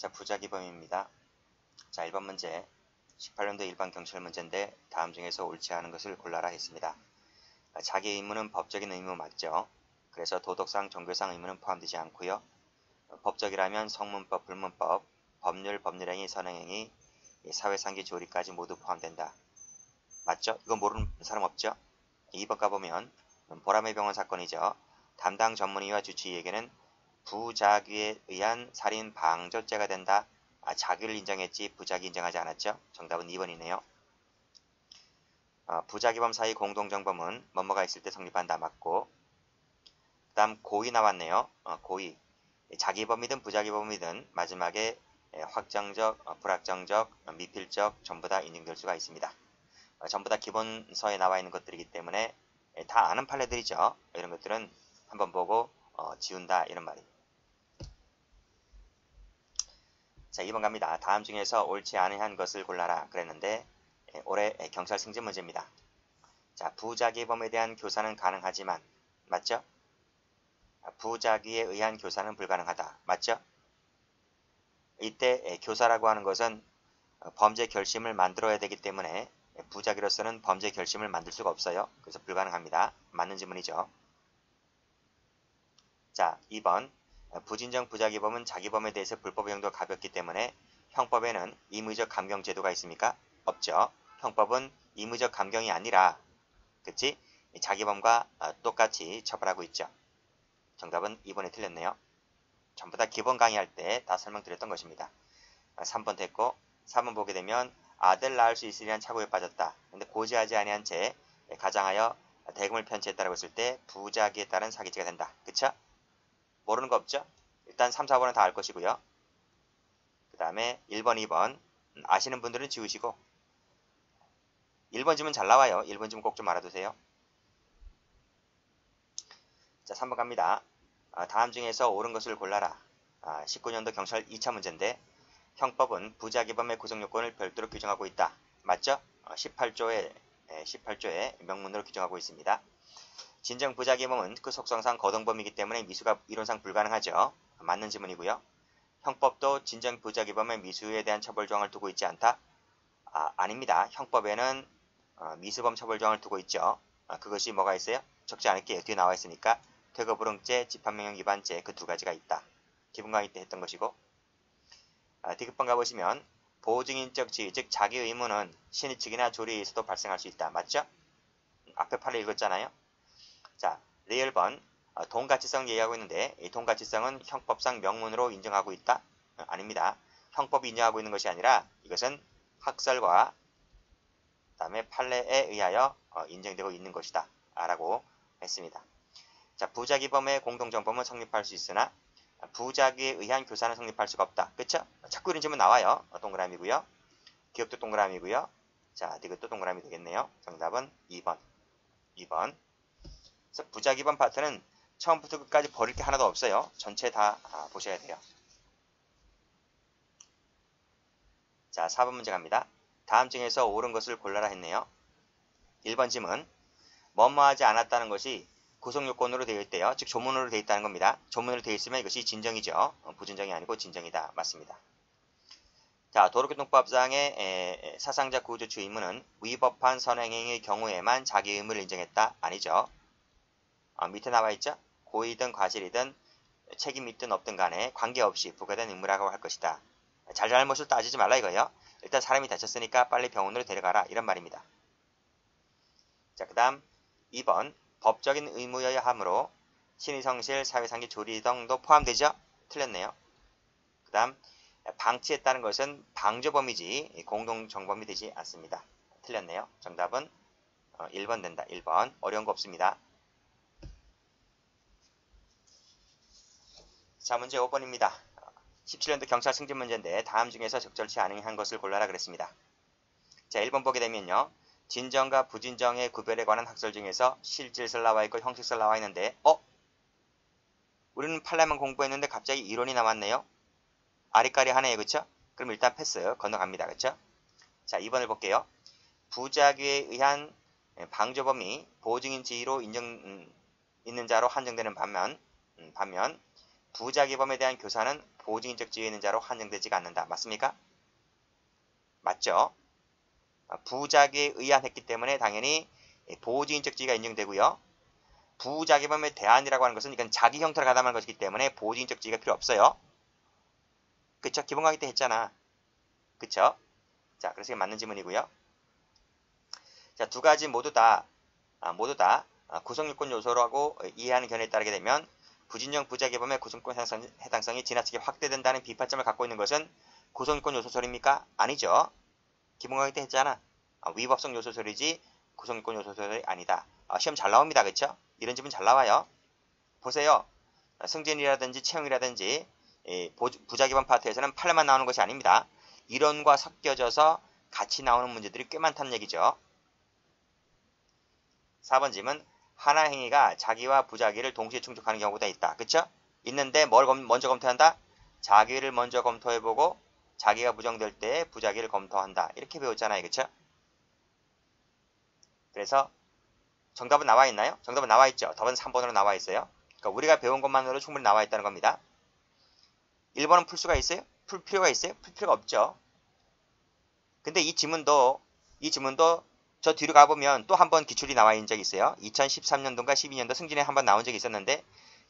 자, 부작위범입니다. 자, 1번 문제. 18년도 일반 경찰 문제인데 다음 중에서 옳지 않은 것을 골라라 했습니다. 자기 의무는 법적인 의무 맞죠? 그래서 도덕상, 종교상 의무는 포함되지 않고요. 법적이라면 성문법, 불문법, 법률행위, 선행행위, 사회상기 조리까지 모두 포함된다. 맞죠? 이거 모르는 사람 없죠? 2번 가보면 보라매 병원 사건이죠. 담당 전문의와 주치의에게는 부작위에 의한 살인 방조죄가 된다. 자기를 인정했지 부작위 인정하지 않았죠? 정답은 2번이네요. 부작위범 사이 공동정범은 뭐뭐가 있을 때 성립한다. 맞고, 그 다음 고의 나왔네요. 고의. 자기범이든 부작위범이든 마지막에 확정적, 불확정적, 미필적 전부 다 인정될 수가 있습니다. 전부 다 기본서에 나와 있는 것들이기 때문에 다 아는 판례들이죠. 이런 것들은 한번 보고 지운다 이런 말이에요. 자, 2번 갑니다. 다음 중에서 옳지 않은 것을 골라라 그랬는데 올해 경찰 승진 문제입니다. 자, 부작위범에 대한 교사는 가능하지만 맞죠? 부작위에 의한 교사는 불가능하다. 맞죠? 이때 교사라고 하는 것은 범죄 결심을 만들어야 되기 때문에 부작위로서는 범죄 결심을 만들 수가 없어요. 그래서 불가능합니다. 맞는 지문이죠. 자, 2번. 부진정 부작위범은 자기범에 대해서 불법형도 가볍기 때문에 형법에는 임의적 감경 제도가 있습니까? 없죠. 형법은 임의적 감경이 아니라 그치? 자기범과 똑같이 처벌하고 있죠. 정답은 2번에 틀렸네요. 전부 다 기본 강의할 때 다 설명드렸던 것입니다. 3번 됐고 4번 보게 되면 아들 낳을 수 있으리란 착오에 빠졌다. 근데 고지하지 아니한 채 가장하여 대금을 편취했다라고 했을 때 부작위에 따른 사기죄가 된다. 그쵸? 모르는 거 없죠? 일단 3, 4번은 다 알 것이고요. 그 다음에 1번, 2번 아시는 분들은 지우시고 1번 지문 잘 나와요. 1번 지문 꼭 좀 알아두세요. 자, 3번 갑니다. 다음 중에서 옳은 것을 골라라. 19년도 경찰 2차 문제인데 형법은 부작위범의 구성요건을 별도로 규정하고 있다. 맞죠? 18조의 명문으로 규정하고 있습니다. 진정 부작위범은 그 속성상 거동범이기 때문에 미수가 이론상 불가능하죠. 맞는 지문이고요. 형법도 진정 부작위범의 미수에 대한 처벌 조항을 두고 있지 않다. 아닙니다. 형법에는 미수범 처벌 조항을 두고 있죠. 그것이 뭐가 있어요? 적지 않을게요. 뒤에 나와 있으니까 퇴거불응죄, 집합명령 위반죄 그 두 가지가 있다. 기본 강의 때 했던 것이고 디귿번 가보시면 보증인적 지위, 즉 자기 의무는 신의 측이나 조리에 있어도 발생할 수 있다. 맞죠? 앞에 판을 읽었잖아요. 자, 리얼번 동가치성 얘기하고 있는데 이 동가치성은 형법상 명문으로 인정하고 있다? 아닙니다. 형법이 인정하고 있는 것이 아니라 이것은 학설과 그 다음에 판례에 의하여 인정되고 있는 것이다 라고 했습니다. 자, 부작위범의 공동정범은 성립할 수 있으나 부작위에 의한 교사는 성립할 수가 없다. 그쵸? 자꾸 이런 질문 나와요. 동그라미고요. 기억도 동그라미고요. 자, 이것도 동그라미 되겠네요. 정답은 2번. 2번. 그래서 부작위범 파트는 처음부터 끝까지 버릴 게 하나도 없어요. 전체 다 보셔야 돼요. 자, 4번 문제 갑니다. 다음 중에서 옳은 것을 골라라 했네요. 1번 질문. 뭐뭐하지 않았다는 것이 구성요건으로 되어 있대요. 즉 조문으로 되어 있다는 겁니다. 조문으로 되어 있으면 이것이 진정이죠. 부진정이 아니고 진정이다. 맞습니다. 자, 도로교통법상의 사상자 구조추 의무는 위법한 선행행위의 경우에만 자기 의무를 인정했다. 아니죠. 밑에 나와 있죠. 고의든 과실이든 책임이 있든 없든 간에 관계없이 부과된 의무라고 할 것이다. 잘잘못을 따지지 말라 이거예요. 일단 사람이 다쳤으니까 빨리 병원으로 데려가라 이런 말입니다. 자, 그 다음 2번 법적인 의무여야 하므로 신의성실, 사회상기, 조리 등도 포함되죠? 틀렸네요. 그 다음 방치했다는 것은 방조범이지 공동정범이 되지 않습니다. 틀렸네요. 정답은 1번 된다. 1번. 어려운 거 없습니다. 자, 문제 5번입니다. 17년도 경찰 승진 문제인데 다음 중에서 적절치 않은 것을 골라라 그랬습니다. 자, 1번 보게 되면요. 진정과 부진정의 구별에 관한 학설 중에서 실질설 나와 있고 형식설 나와 있는데 우리는 판례만 공부했는데 갑자기 이론이 나왔네요. 아리까리하네요. 그쵸? 그럼 일단 패스 건너갑니다. 그쵸? 자, 2번을 볼게요. 부작위에 의한 방조범이 보증인 지위로 인정 있는 자로 한정되는 반면 부작위범에 대한 교사는 보증인적 지위에 있는 자로 한정되지가 않는다. 맞습니까? 맞죠? 부작위에 의한 했기 때문에 당연히 보증인적 지위가 인정되고요. 부작위범의 대안이라고 하는 것은 이건 자기 형태로 가담하는 것이기 때문에 보증인적 지위가 필요 없어요. 그쵸? 기본 강의 때 했잖아. 그쵸? 자, 그래서 이게 맞는 지문이고요. 자, 두 가지 모두 다 구성요건 요소라고 이해하는 견해에 따르게 되면 부진정 부작위범의 구성요건 해당성이 지나치게 확대된다는 비판점을 갖고 있는 것은 구성요건 요소 소리입니까? 아니죠. 기본 강의 때 했잖아. 위법성 요소 소리지 구성요건 요소 소리 아니다. 시험 잘 나옵니다. 그쵸? 이런 지문 잘 나와요. 보세요. 승진이라든지 채용이라든지 부작위범 파트에서는 8만 나오는 것이 아닙니다. 이론과 섞여져서 같이 나오는 문제들이 꽤 많다는 얘기죠. 4번 질문. 하나 행위가 자기와 부작위를 동시에 충족하는 경우가 있다. 그쵸? 있는데 뭘 먼저 검토한다? 자기를 먼저 검토해보고 자기가 부정될 때 부작위를 검토한다. 이렇게 배웠잖아요. 그쵸? 그래서 정답은 나와 있나요? 정답은 나와 있죠. 답은 3번으로 나와 있어요. 그러니까 우리가 배운 것만으로도 충분히 나와 있다는 겁니다. 1번은 풀 수가 있어요? 풀 필요가 있어요? 풀 필요가 없죠. 근데 이 지문도 저 뒤로 가보면 또 한 번 기출이 나와 있는 적이 있어요. 2013년도인가 12년도 승진에 한 번 나온 적이 있었는데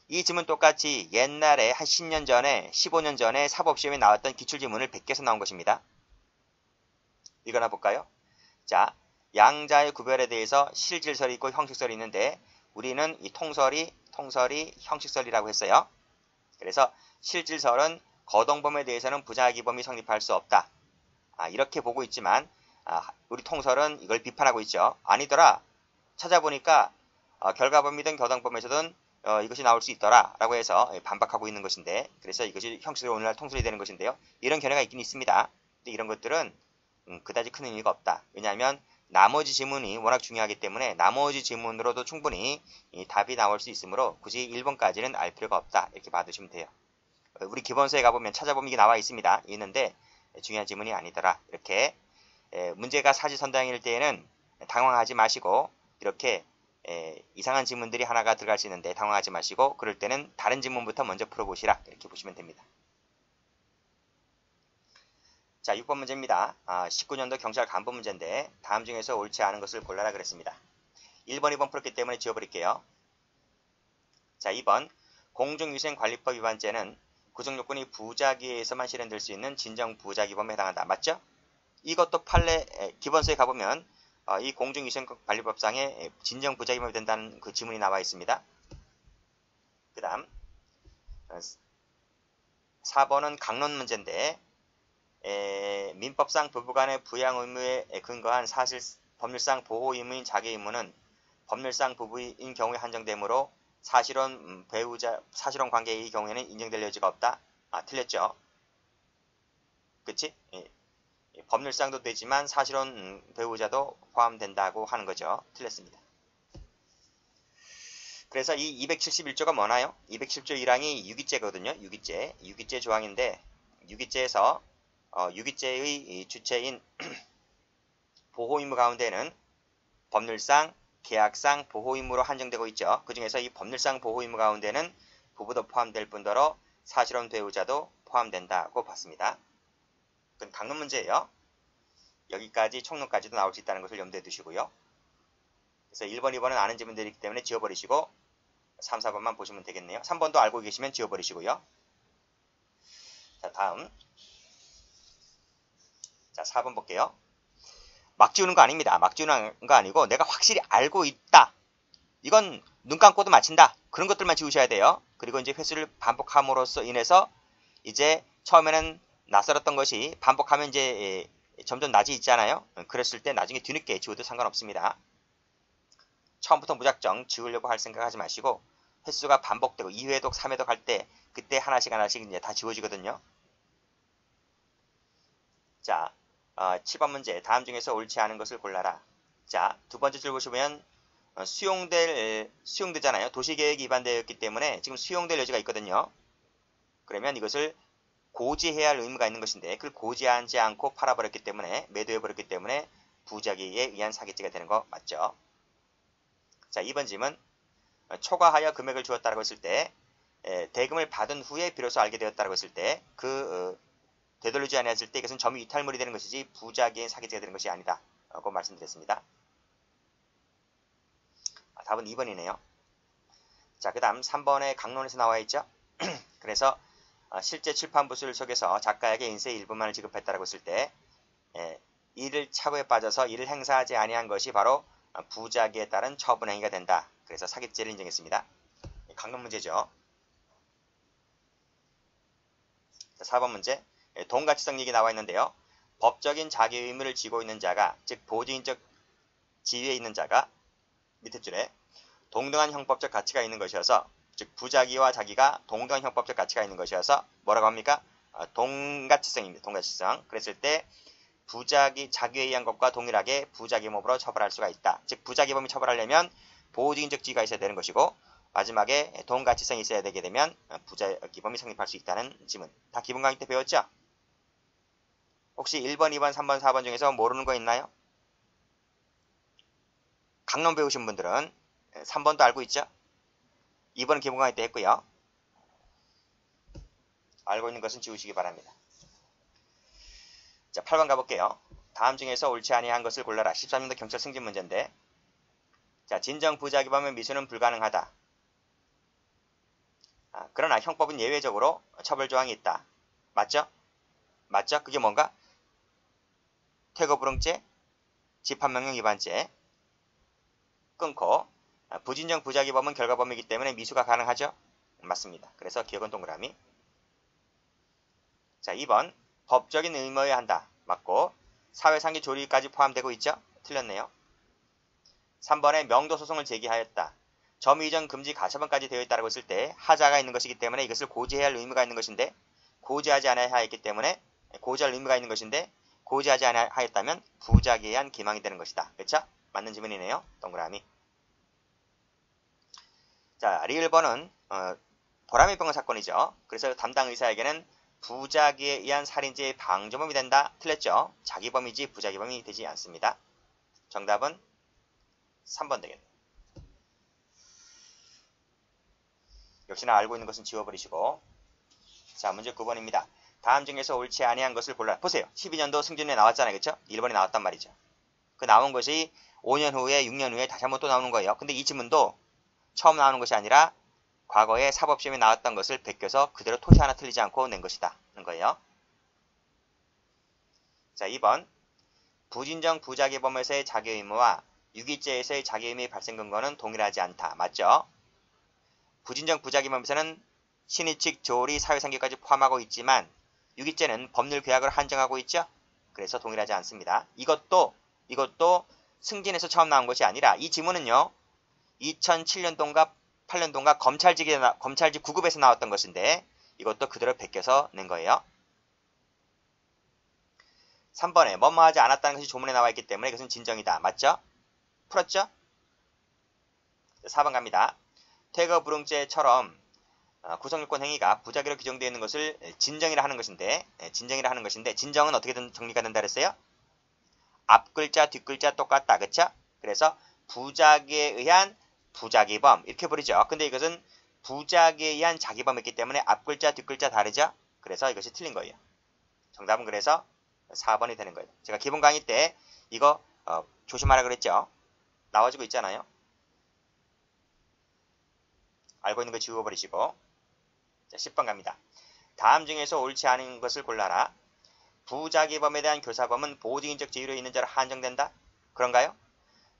이 지문 똑같이 옛날에 한 10년 전에 15년 전에 사법시험에 나왔던 기출지문을 베껴서 나온 것입니다. 읽어나 볼까요? 자, 양자의 구별에 대해서 실질설이 있고 형식설이 있는데 우리는 이 통설이 형식설이라고 했어요. 그래서 실질설은 거동범에 대해서는 부작위범이 성립할 수 없다. 이렇게 보고 있지만 우리 통설은 이걸 비판하고 있죠. 아니더라. 찾아보니까 결과범이든 거동범에서든 이것이 나올 수 있더라 라고 해서 반박하고 있는 것인데 그래서 이것이 형식으로 오늘날 통설이 되는 것인데요. 이런 견해가 있긴 있습니다. 근데 이런 것들은 그다지 큰 의미가 없다. 왜냐하면 나머지 지문이 워낙 중요하기 때문에 나머지 지문으로도 충분히 답이 나올 수 있으므로 굳이 1번까지는 알 필요가 없다. 이렇게 봐두시면 돼요. 우리 기본서에 가보면 찾아보면 이게 나와 있습니다. 있는데 중요한 지문이 아니더라. 이렇게 문제가 사지선다형일 때에는 당황하지 마시고 이렇게 이상한 지문들이 하나가 들어갈 수 있는데 당황하지 마시고 그럴 때는 다른 지문부터 먼저 풀어보시라. 이렇게 보시면 됩니다. 자, 6번 문제입니다. 19년도 경찰 간부 문제인데 다음 중에서 옳지 않은 것을 골라라 그랬습니다. 1번, 2번 풀었기 때문에 지워버릴게요. 자, 2번 공중위생관리법 위반죄는 구성요건이 부작위에서만 실현될 수 있는 진정 부작위범에 해당한다. 맞죠? 이것도 판례 기본서에 가보면 이 공중위생관리법상에 진정 부작위범이 된다는 그 지문이 나와 있습니다. 그 다음 4번은 강론 문제인데 민법상 부부간의 부양 의무에 근거한 법률상 보호 의무인 자기 의무는 법률상 부부인 경우에 한정되므로 사실혼 관계의 경우에는 인정될 여지가 없다. 틀렸죠. 그치? 법률상도 되지만 사실혼 배우자도 포함된다고 하는 거죠. 틀렸습니다. 그래서 이 271조가 뭐나요? 271조 1항이 유기죄거든요. 유기죄 조항인데 유기죄에서 유기죄의 주체인 보호의무 가운데는 법률상, 계약상 보호의무로 한정되고 있죠. 그 중에서 이 법률상 보호의무 가운데는 부부도 포함될 뿐더러 사실혼 배우자도 포함된다고 봤습니다. 그건 강론 문제예요. 여기까지 총론까지도 나올 수 있다는 것을 염두에 두시고요. 그래서 1번, 2번은 아는 지문들이기 때문에 지워버리시고 3, 4번만 보시면 되겠네요. 3번도 알고 계시면 지워버리시고요. 자, 다음. 자, 4번 볼게요. 막 지우는 거 아닙니다. 막 지우는 거 아니고 내가 확실히 알고 있다. 이건 눈 감고도 맞힌다. 그런 것들만 지우셔야 돼요. 그리고 이제 횟수를 반복함으로써 인해서 이제 처음에는 낯설었던 것이 반복하면 이제 점점 낮아지잖아요. 그랬을 때 나중에 뒤늦게 지워도 상관없습니다. 처음부터 무작정 지우려고 할 생각하지 마시고 횟수가 반복되고 2회독, 3회독 할 때 그때 하나씩 이제 다 지워지거든요. 자, 7번 문제. 다음 중에서 옳지 않은 것을 골라라. 자, 두 번째 줄 보시면 수용되잖아요. 도시계획이 위반되었기 때문에 지금 수용될 여지가 있거든요. 그러면 이것을 고지해야 할 의무가 있는 것인데 그걸 고지하지 않고 팔아버렸기 때문에 매도해버렸기 때문에 부작위에 의한 사기죄가 되는 거 맞죠? 자, 2번 질문. 초과하여 금액을 주었다고 했을 때 대금을 받은 후에 비로소 알게 되었다고 했을 때 되돌리지 않았을 때 이것은 점유 이탈물이 되는 것이지 부자기의 사기죄가 되는 것이 아니다 라고 말씀드렸습니다. 답은 2번이네요. 자, 그 다음 3번의 강론에서 나와 있죠. 그래서 실제 출판부술 속에서 작가에게 인세의 일부만을 지급했다라고 했을 때 이를 착오에 빠져서 이를 행사하지 아니한 것이 바로 부자기에 따른 처분행위가 된다. 그래서 사기죄를 인정했습니다. 강론 문제죠. 자, 4번 문제. 동가치성 얘기 나와 있는데요. 법적인 자기 의무를 지고 있는 자가, 즉 보증인적 지위에 있는 자가 밑에 줄에 동등한 형법적 가치가 있는 것이어서, 즉 부자기와 자기가 동등한 형법적 가치가 있는 것이어서 뭐라고 합니까? 동가치성입니다. 동가치성. 그랬을 때 부자기, 자기에 의한 것과 동일하게 부자기범으로 처벌할 수가 있다. 즉 부자기범이 처벌하려면 보증인적 지위가 있어야 되는 것이고, 마지막에 동가치성이 있어야 되게 되면 부자기범이 성립할 수 있다는 지문. 다 기본 강의 때 배웠죠? 혹시 1번, 2번, 3번, 4번 중에서 모르는 거 있나요? 강론 배우신 분들은 3번도 알고 있죠? 2번은 기본 강의 때 했고요. 알고 있는 것은 지우시기 바랍니다. 자, 8번 가볼게요. 다음 중에서 옳지 아니한 것을 골라라. 13년도 경찰 승진 문제인데, 자, 진정 부자기범의 미수는 불가능하다. 그러나 형법은 예외적으로 처벌 조항이 있다. 맞죠? 맞죠? 그게 뭔가? 퇴거불응죄, 집합명령 위반죄, 끊고 부진정 부자기범은 결과범이기 때문에 미수가 가능하죠? 맞습니다. 그래서 기억은 동그라미. 자, 2번 법적인 의무여야 한다. 맞고 사회상기 조리까지 포함되고 있죠? 틀렸네요. 3번에 명도소송을 제기하였다. 점유이전 금지 가처분까지 되어 있다고 했을 때 하자가 있는 것이기 때문에 이것을 고지해야 할 의무가 있는 것인데 고지하지 않아야 했기 때문에 고지할 의무가 있는 것인데 고지하지 않아야 하였다면 부자기에 의한 기망이 되는 것이다. 그렇죠? 맞는 지문이네요. 동그라미. 자, 리을번은 보라매병 사건이죠. 그래서 담당 의사에게는 부자기에 의한 살인죄의 방조범이 된다. 틀렸죠? 자기범이지 부자기범이 되지 않습니다. 정답은 3번 되겠네요. 역시나 알고 있는 것은 지워버리시고. 자, 문제 9번입니다. 다음 중에서 옳지 아니한 것을 골라. 보세요. 12년도 승진에 나왔잖아요. 그렇죠? 1번에 나왔단 말이죠. 그 나온 것이 5년 후에 6년 후에 다시 한번 또 나오는 거예요. 근데 이 지문도 처음 나오는 것이 아니라 과거에 사법시험에 나왔던 것을 베껴서 그대로 토시 하나 틀리지 않고 낸 것이다. 는 거예요. 자, 2번. 부진정 부자기범에서의 자기의무와 유기죄에서의 자기의무의 발생 근거는 동일하지 않다. 맞죠? 부진정 부자기범에서는 신의칙, 조리, 사회상기까지 포함하고 있지만 유기죄는 법률 규약을 한정하고 있죠? 그래서 동일하지 않습니다. 이것도 승진에서 처음 나온 것이 아니라 이 지문은요. 2007년도인가 8년도인가 검찰직 9급에서 나왔던 것인데 이것도 그대로 베껴서 낸 거예요. 3번에 뭐뭐하지 않았다는 것이 조문에 나와 있기 때문에 이것은 진정이다. 맞죠? 풀었죠? 4번 갑니다. 퇴거불응죄처럼 구성요건 행위가 부자기로 규정되어 있는 것을 진정이라 하는 것인데 진정은 어떻게 정리가 된다 그랬어요? 앞글자 뒷글자 똑같다. 그쵸? 그래서 부자기에 의한 부자기범 이렇게 부르죠. 근데 이것은 부자기에 의한 자기범이기 때문에 앞글자 뒷글자 다르죠? 그래서 이것이 틀린 거예요. 정답은 그래서 4번이 되는 거예요. 제가 기본 강의 때 이거 조심하라 그랬죠? 나와주고 있잖아요. 알고 있는 거 지워버리시고. 자, 10번 갑니다. 다음 중에서 옳지 않은 것을 골라라. 부자기범에 대한 교사범은 보증인적 지위로 있는 자로 한정된다? 그런가요?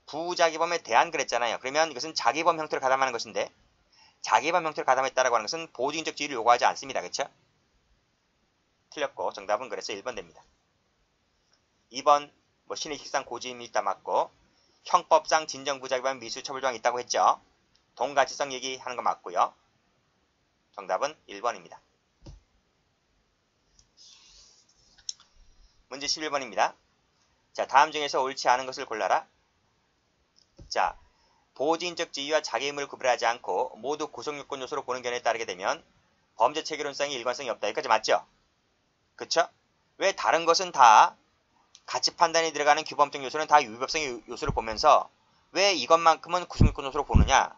부자기범에 대한 그랬잖아요. 그러면 이것은 자기범 형태로 가담하는 것인데 자기범 형태로 가담했다라고 하는 것은 보증인적 지위를 요구하지 않습니다. 그렇죠? 틀렸고 정답은 그래서 1번 됩니다. 2번 신의식상 고지임이 있다 맞고 형법상 진정부자기범 미수 처벌조항이 있다고 했죠. 동가치성 얘기하는 거 맞고요. 정답은 1번입니다. 문제 11번입니다. 자, 다음 중에서 옳지 않은 것을 골라라. 자, 보증인적 지위와 자기의무를 구별하지 않고 모두 구성요건 요소로 보는 견해에 따르게 되면 범죄 체계론성이 일관성이 없다. 여기까지 맞죠? 그쵸? 왜 다른 것은 다 가치 판단이 들어가는 규범적 요소는 다 위법성의 요소를 보면서 왜 이것만큼은 구성요건 요소로 보느냐?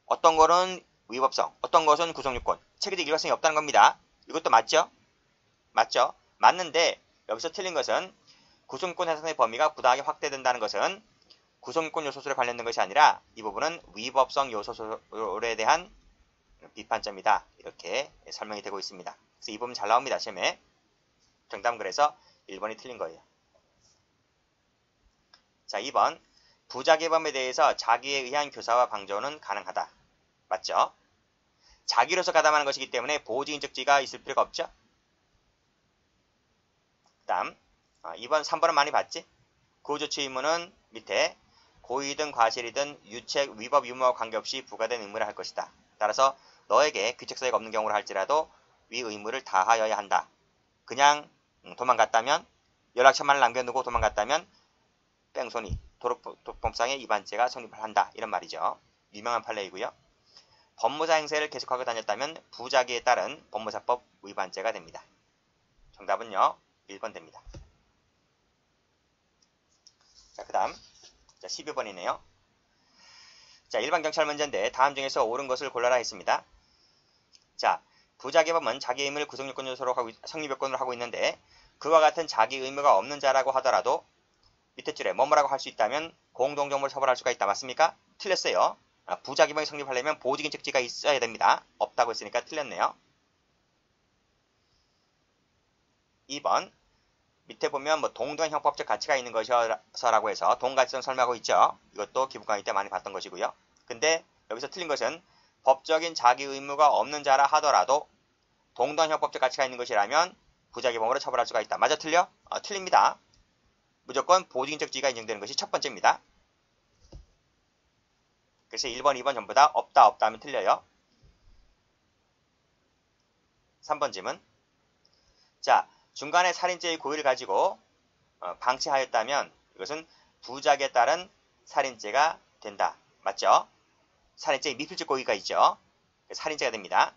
어떤 거는 위법성. 어떤 것은 구속요건. 체계적 일관성이 없다는 겁니다. 이것도 맞죠? 맞죠? 맞는데 여기서 틀린 것은 구속요건 해석의 범위가 부당하게 확대된다는 것은 구속요건 요소수에 관련된 것이 아니라 이 부분은 위법성 요소수에 대한 비판점이다. 이렇게 설명이 되고 있습니다. 그래서 이 부분 잘 나옵니다. 시험에. 정답은 그래서 1번이 틀린 거예요. 자, 2번. 부자개범에 대해서 자기에 의한 교사와 방조는 가능하다. 맞죠? 자기로서 가담하는 것이기 때문에 보호지인적지가 있을 필요가 없죠? 그 다음 2번, 3번은 많이 봤지? 구조치 의무는 밑에 고의든 과실이든 유책, 위법 유무와 관계없이 부과된 의무를 할 것이다. 따라서 너에게 귀책사유가 없는 경우를 할지라도 위 의무를 다하여야 한다. 그냥 도망갔다면, 연락처만을 남겨두고 도망갔다면 뺑소니, 도덕법상의 위반죄가 성립을 한다. 이런 말이죠. 유명한 판례이고요. 법무사 행세를 계속하고 다녔다면 부자기에 따른 법무사법 위반죄가 됩니다. 정답은요. 1번 됩니다. 자, 그 다음 12번이네요. 자, 일반 경찰 문제인데 다음 중에서 옳은 것을 골라라 했습니다. 자, 부자개범은 자기 의무를 구속요건 요소로 성립요건으로 하고 있는데 그와 같은 자기 의무가 없는 자라고 하더라도 밑에 줄에 뭐뭐라고 할 수 있다면 공동정보를 처벌할 수가 있다. 맞습니까? 틀렸어요. 부자개범이 성립하려면 보호직인적지가 있어야 됩니다. 없다고 했으니까 틀렸네요. 2번 밑에 보면 동등한 형법적 가치가 있는 것이어서라고 해서 동가치성 설명하고 있죠. 이것도 기본 강의 때 많이 봤던 것이고요. 근데 여기서 틀린 것은 법적인 자기 의무가 없는 자라 하더라도 동등한 형법적 가치가 있는 것이라면 부자개범으로 처벌할 수가 있다. 맞아 틀려? 틀립니다. 무조건 보호직인적 지위가 인정되는 것이 첫 번째입니다. 그래서 1번, 2번 전부 다 없다 하면 틀려요. 3번 질문. 자, 중간에 살인죄의 고의를 가지고 방치하였다면 이것은 부작에 따른 살인죄가 된다. 맞죠? 살인죄의 미필적 고의가 있죠. 살인죄가 됩니다.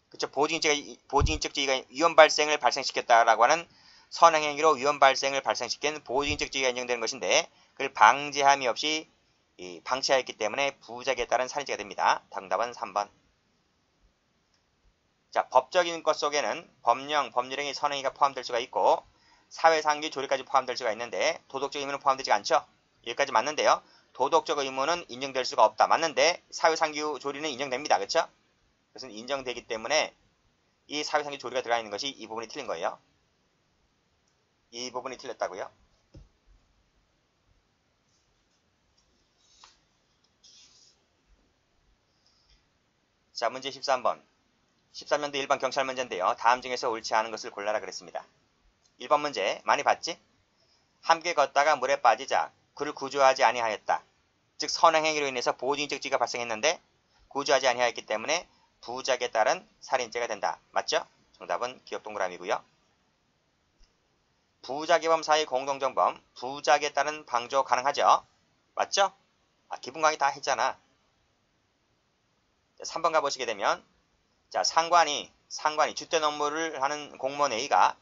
그렇죠. 보호직인적 지위가 위험 발생을 발생시켰다라고 하는 선행행위로 위험 발생을 발생시킨 보호직인적 지위가 인정되는 것인데 그걸 방지함이 없이 방치하였기 때문에 부작에 따른 살인죄가 됩니다. 정답은 3번. 자, 법적인 것 속에는 법령, 법률행위, 선행위가 포함될 수가 있고 사회상규 조례까지 포함될 수가 있는데 도덕적 의무는 포함되지 않죠. 여기까지 맞는데요. 도덕적 의무는 인정될 수가 없다. 맞는데 사회상규 조례는 인정됩니다. 그렇죠? 그것은 인정되기 때문에 이 사회상규 조례가 들어가 있는 것이 이 부분이 틀린 거예요. 이 부분이 틀렸다고요. 자, 문제 13번. 13년도 1번 경찰 문제인데요. 다음 중에서 옳지 않은 것을 골라라 그랬습니다. 1번 문제 많이 봤지? 함께 걷다가 물에 빠지자 그를 구조하지 아니하였다. 즉 선행행위로 인해서 보호직인적 지위가 발생했는데 구조하지 아니하였기 때문에 부작에 따른 살인죄가 된다. 맞죠? 정답은 기억 동그라미고요. 부자개범 사이 공동정범, 부작에 따른 방조 가능하죠? 맞죠? 기본 강의 다 했잖아. 자, 3번 가보시게 되면 자, 상관이 주된 업무를 하는 공무원 A가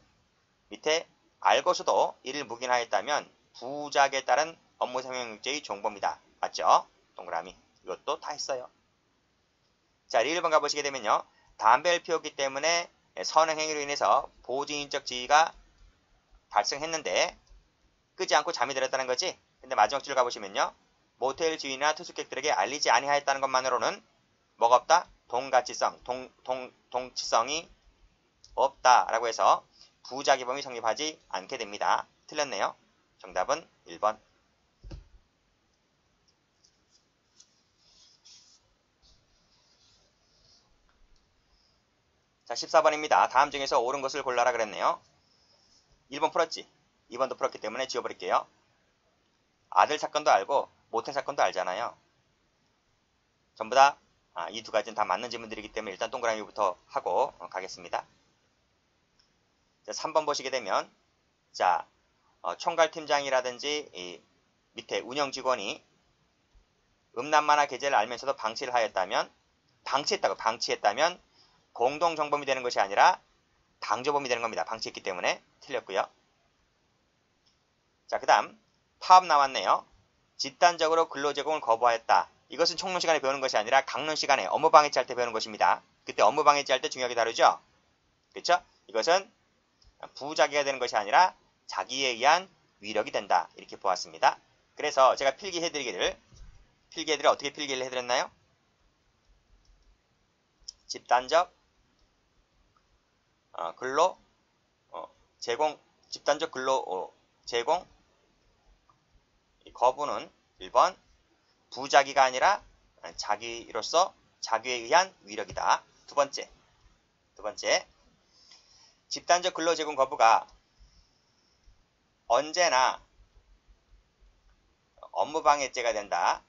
밑에 알고서도 이를 묵인하였다면 부작에 따른 업무상명죄의 종범이다. 맞죠? 동그라미. 이것도 다 했어요. 자, 1번 가보시게 되면요. 담배를 피웠기 때문에 선행행위로 인해서 보호직인적 지위가 발생했는데 끄지 않고 잠이 들었다는 거지. 근데 마지막 줄 가보시면요. 모텔 주인이나 투숙객들에게 알리지 아니하였다는 것만으로는 뭐가 없다? 동치성이 없다라고 해서 부자개범이 성립하지 않게 됩니다. 틀렸네요. 정답은 1번. 자, 14번입니다. 다음 중에서 옳은 것을 골라라 그랬네요. 1번 풀었지? 2번도 풀었기 때문에 지워버릴게요. 아들 사건도 알고 모텔 사건도 알잖아요. 전부 다 이 두 가지는 다 맞는 질문들이기 때문에 일단 동그라미부터 하고 가겠습니다. 자, 3번 보시게 되면 자, 총괄팀장이라든지 이 밑에 운영직원이 음란만화 게재를 알면서도 방치를 하였다면 방치했다면 공동정범이 되는 것이 아니라 방조범이 되는 겁니다. 방치했기 때문에 틀렸고요. 자, 그 다음 파업 나왔네요. 집단적으로 근로제공을 거부하였다. 이것은 총론 시간에 배우는 것이 아니라 강론 시간에 업무방해죄 할 때 배우는 것입니다. 그때 업무방해죄 할 때 중요하게 다루죠. 그렇죠? 이것은 부자기가 되는 것이 아니라 자기에 의한 위력이 된다. 이렇게 보았습니다. 그래서 제가 필기해드리기를 어떻게 필기를 해드렸나요? 집단적 근로 제공, 집단적 근로 제공 거부는 1번 부자기가 아니라 자기로서 자기에 의한 위력이다. 두 번째 집단적 근로 제공 거부가 언제나 업무방해죄가 된다.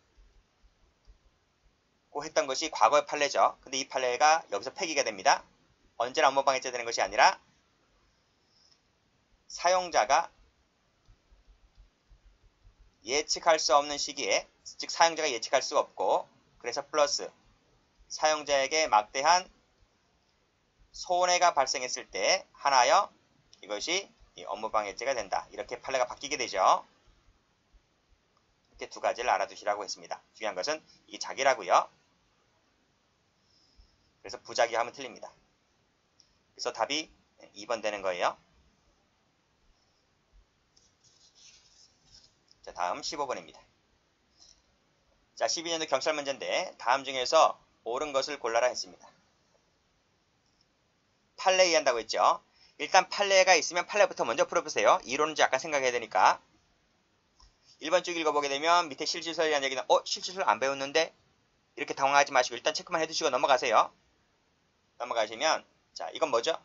고 했던 것이 과거의 판례죠. 근데 이 판례가 여기서 폐기가 됩니다. 언제나 업무방해죄 되는 것이 아니라 사용자가 예측할 수 없는 시기에, 즉 사용자가 예측할 수 없고, 그래서 플러스 사용자에게 막대한 손해가 발생했을 때 하나여 이것이 업무방해죄가 된다. 이렇게 판례가 바뀌게 되죠. 이렇게 두 가지를 알아두시라고 했습니다. 중요한 것은 이 자기라고요. 그래서 부자기 하면 틀립니다. 그래서 답이 2번 되는 거예요. 자, 다음 15번입니다. 자, 12년도 경찰 문제인데 다음 중에서 옳은 것을 골라라 했습니다. 판례 이해한다고 했죠. 일단 판례가 있으면 판례부터 먼저 풀어보세요. 이론인지 약간 생각해야 되니까. 1번 쭉 읽어보게 되면 밑에 실질설이라는 얘기는 실질설 안 배웠는데? 이렇게 당황하지 마시고 일단 체크만 해두시고 넘어가세요. 넘어가시면 자, 이건 뭐죠?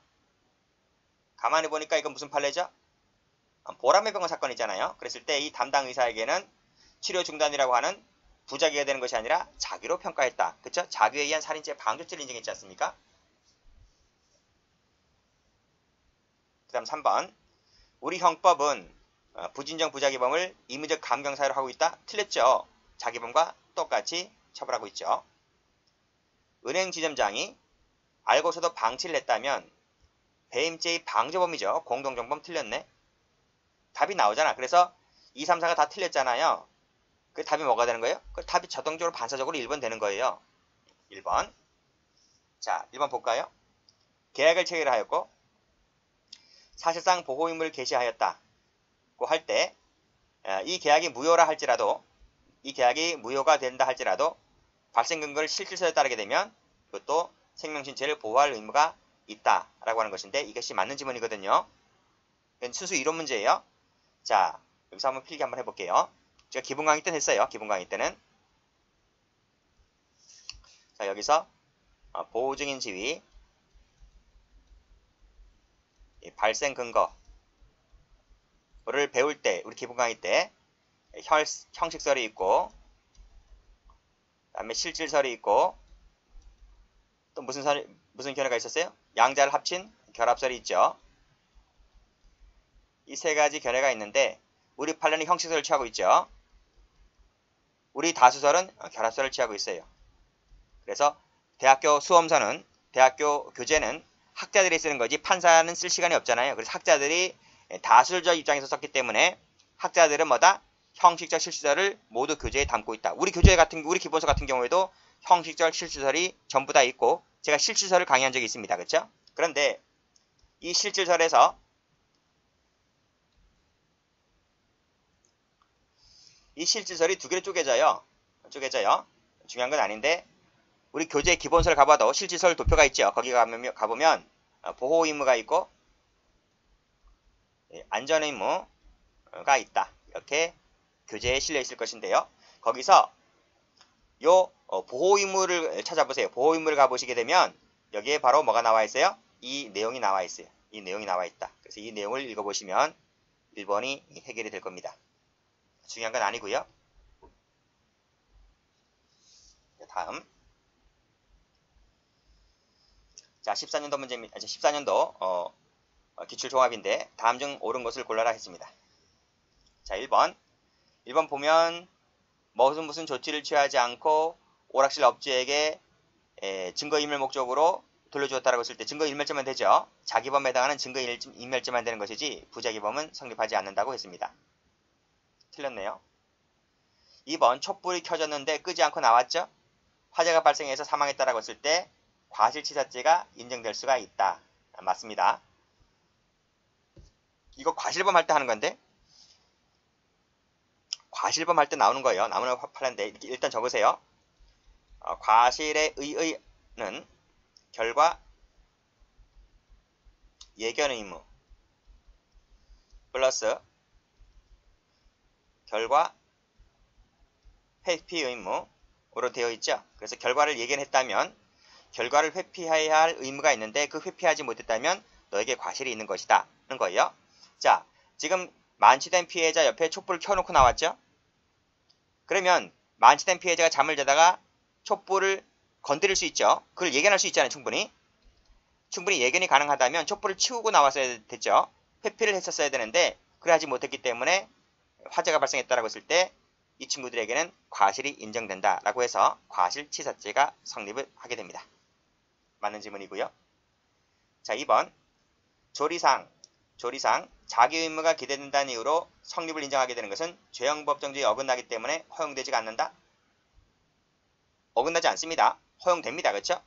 가만히 보니까 이건 무슨 판례죠? 보람의 병원 사건이잖아요. 그랬을 때 이 담당 의사에게는 치료 중단이라고 하는 부자기가 되는 것이 아니라 자기로 평가했다. 그쵸? 자기에 의한 살인죄 방조죄를 인정했지 않습니까? 그 다음 3번. 우리 형법은 부진정 부자기범을 임의적 감경사유로 하고 있다? 틀렸죠. 자기범과 똑같이 처벌하고 있죠. 은행 지점장이 알고서도 방치를 했다면 배임죄의 방조범이죠. 공동정범 틀렸네. 답이 나오잖아. 그래서 2, 3, 4가 다 틀렸잖아요. 그 답이 뭐가 되는 거예요? 그 답이 자동적으로 반사적으로 1번 되는 거예요. 1번. 자, 1번 볼까요? 계약을 체결하였고 사실상 보호임을 개시하였다고 할 때 이 계약이 무효라 할지라도 이 계약이 무효가 된다 할지라도 발생 근거를 실질서에 따르게 되면 그것도 생명신체를 보호할 의무가 있다라고 하는 것인데 이것이 맞는 지문이거든요. 이건 순수 이론 문제예요. 자, 여기서 한번 필기 한번 해볼게요. 제가 기본 강의 때는 했어요. 기본 강의 때는. 자, 여기서 보호 중인 지위 발생 근거를 배울 때 우리 기본 강의 때 형식설이 있고 그 다음에 실질설이 있고 또 무슨 견해가 있었어요? 양자를 합친 결합설이 있죠. 이 세 가지 견해가 있는데 우리 판례는 형식설을 취하고 있죠. 우리 다수설은 결합설을 취하고 있어요. 그래서 대학교 수험서는 대학교 교재는 학자들이 쓰는 거지 판사는 쓸 시간이 없잖아요. 그래서 학자들이 다수적 입장에서 썼기 때문에 학자들은 뭐다? 형식적 실질설을 모두 교재에 담고 있다. 우리 기본서 같은 경우에도 형식적 실질설이 전부 다 있고 제가 실질설을 강의한 적이 있습니다. 그렇죠? 그런데 이 실질설에서 이 실질설이 두 개로 쪼개져요. 중요한 건 아닌데 우리 교재 기본서를 가봐도 실질설 도표가 있죠. 거기 가보면 보호 의무가 있고 안전 의무가 있다. 이렇게 교재에 실려 있을 것인데요. 거기서 요 보호 의무를 찾아보세요. 보호 의무를 가보시게 되면 여기에 바로 뭐가 나와 있어요? 이 내용이 나와 있어요. 이 내용이 나와 있다. 그래서 이 내용을 읽어보시면 1번이 해결이 될 겁니다. 중요한 건 아니고요. 다음. 자, 14년도 문제입니다. 14년도 기출종합인데 다음 중 옳은 것을 골라라 했습니다. 자, 1번 보면 무슨 조치를 취하지 않고 오락실 업주에게 증거인멸 목적으로 돌려주었다라고 했을 때 증거인멸죄만 되죠. 자기범에 해당하는 증거인멸죄만 되는 것이지 부자기범은 성립하지 않는다고 했습니다. 틀렸네요. 2번 촛불이 켜졌는데 끄지 않고 나왔죠? 화재가 발생해서 사망했다라고 했을 때 과실치사죄가 인정될 수가 있다. 맞습니다. 이거 과실범 할 때 하는 건데 과실범 할 때 나오는 거예요. 나무는 화팔한데 일단 적으세요. 과실의 의의는 결과 예견 의무 플러스 결과 회피 의무로 되어 있죠. 그래서 결과를 예견했다면 결과를 회피해야 할 의무가 있는데 그 회피하지 못했다면 너에게 과실이 있는 것이다 하는 거예요. 자, 지금 만취된 피해자 옆에 촛불을 켜놓고 나왔죠. 그러면 만취된 피해자가 잠을 자다가 촛불을 건드릴 수 있죠. 그걸 예견할 수 있잖아요. 충분히 예견이 가능하다면 촛불을 치우고 나왔어야 됐죠. 회피를 했었어야 되는데 그래 하지 못했기 때문에 화재가 발생했다라고 했을 때 이 친구들에게는 과실이 인정된다라고 해서 과실치사죄가 성립을 하게 됩니다. 맞는 질문이고요. 자, 2번 조리상 자기 의무가 기대된다는 이유로 성립을 인정하게 되는 것은 죄형법정주의에 어긋나기 때문에 허용되지가 않는다. 어긋나지 않습니다. 허용됩니다. 그렇죠?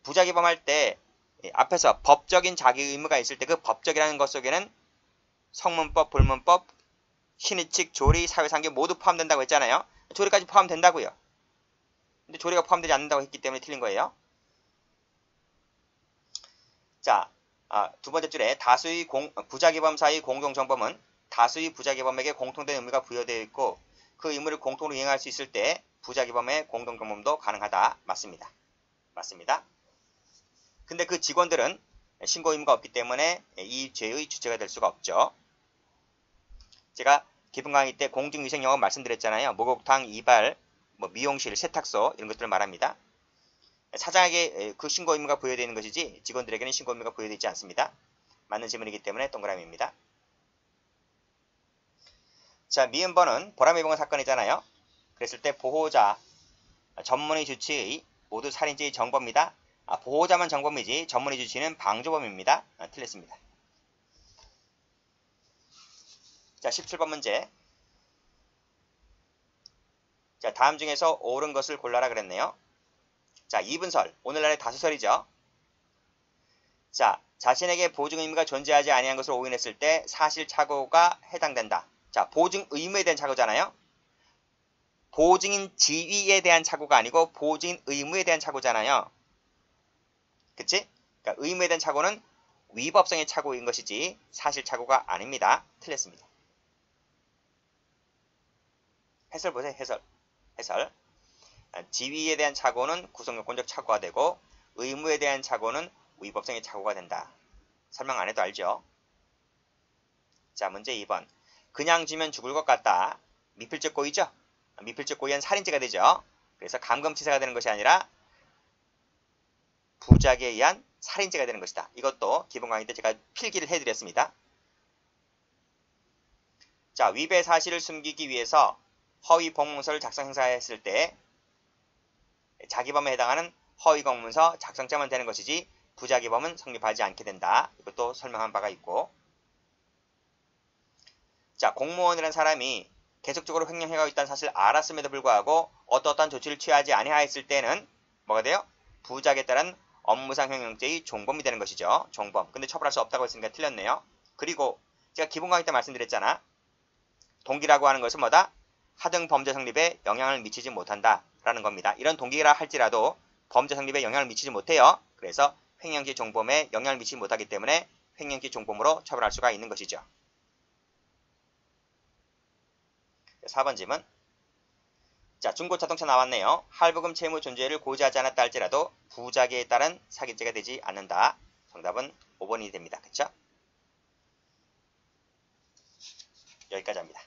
부자기범할 때 앞에서 법적인 자기 의무가 있을 때 그 법적이라는 것 속에는 성문법, 불문법, 신의칙, 조리, 사회상규 모두 포함된다고 했잖아요. 조리까지 포함된다고요. 근데 조리가 포함되지 않는다고 했기 때문에 틀린 거예요. 자, 두 번째 줄에 다수의 부자기범 사이 공동정범은 다수의 부자기범에게 공통된 의무가 부여되어 있고 그 의무를 공통으로 이행할 수 있을 때 부자기범의 공동정범도 가능하다. 맞습니다. 맞습니다. 근데 그 직원들은 신고 의무가 없기 때문에 이 죄의 주체가 될 수가 없죠. 제가 기본 강의 때 공중위생 영업 말씀드렸잖아요. 목욕탕, 이발, 미용실, 세탁소 이런 것들을 말합니다. 사장에게 그 신고 의무가 부여되어 있는 것이지 직원들에게는 신고 의무가 부여되어 있지 않습니다. 맞는 질문이기 때문에 동그라미입니다. 자, 미음번은 보람의병원 사건이잖아요. 그랬을 때 보호자, 전문의 주치의 모두 살인죄의 정범이다. 보호자만 정범이지 전문의 주치의는 방조범입니다. 틀렸습니다. 자, 17번 문제. 자, 다음 중에서 옳은 것을 골라라 그랬네요. 자, 이분설. 오늘날의 다수설이죠. 자, 자신에게 보증 의무가 존재하지 아니한 것을 오인했을 때 사실착오가 해당된다. 자, 보증 의무에 대한 착오잖아요. 보증인 지위에 대한 착오가 아니고 보증인 의무에 대한 착오잖아요. 그치? 그러니까 의무에 대한 착오는 위법성의 착오인 것이지 사실착오가 아닙니다. 틀렸습니다. 해설 보세요. 해설. 지위에 대한 착오는 구성요건적 착오가 되고 의무에 대한 착오는 위법성의 착오가 된다. 설명 안 해도 알죠? 자, 문제 2번. 그냥 주면 죽을 것 같다. 미필적 고의죠? 미필적 고의한 살인죄가 되죠. 그래서 감금치사가 되는 것이 아니라 부작에 의한 살인죄가 되는 것이다. 이것도 기본 강의 때 제가 필기를 해드렸습니다. 자, 위배 사실을 숨기기 위해서 허위 공문서를 작성 행사했을 때 자기범에 해당하는 허위 공문서 작성자만 되는 것이지 부자기범은 성립하지 않게 된다. 이것도 설명한 바가 있고. 자, 공무원이라는 사람이 계속적으로 횡령해가고 있다는 사실을 알았음에도 불구하고 어떠한 조치를 취하지 아니하였을 때는 뭐가 돼요? 부작에 따른 업무상 횡령죄의 종범이 되는 것이죠. 종범. 근데 처벌할 수 없다고 했으니까 틀렸네요. 그리고 제가 기본 강의 때 말씀드렸잖아. 동기라고 하는 것은 뭐다? 하등 범죄 성립에 영향을 미치지 못한다 라는 겁니다. 이런 동기라 할지라도 범죄 성립에 영향을 미치지 못해요. 그래서 횡령죄 종범에 영향을 미치지 못하기 때문에 횡령죄 종범으로 처벌할 수가 있는 것이죠. 4번 질문. 자, 중고자동차 나왔네요. 할부금 채무 존재를 고지하지 않았다 할지라도 부작에 따른 사기죄가 되지 않는다. 정답은 5번이 됩니다. 그쵸? 여기까지 합니다.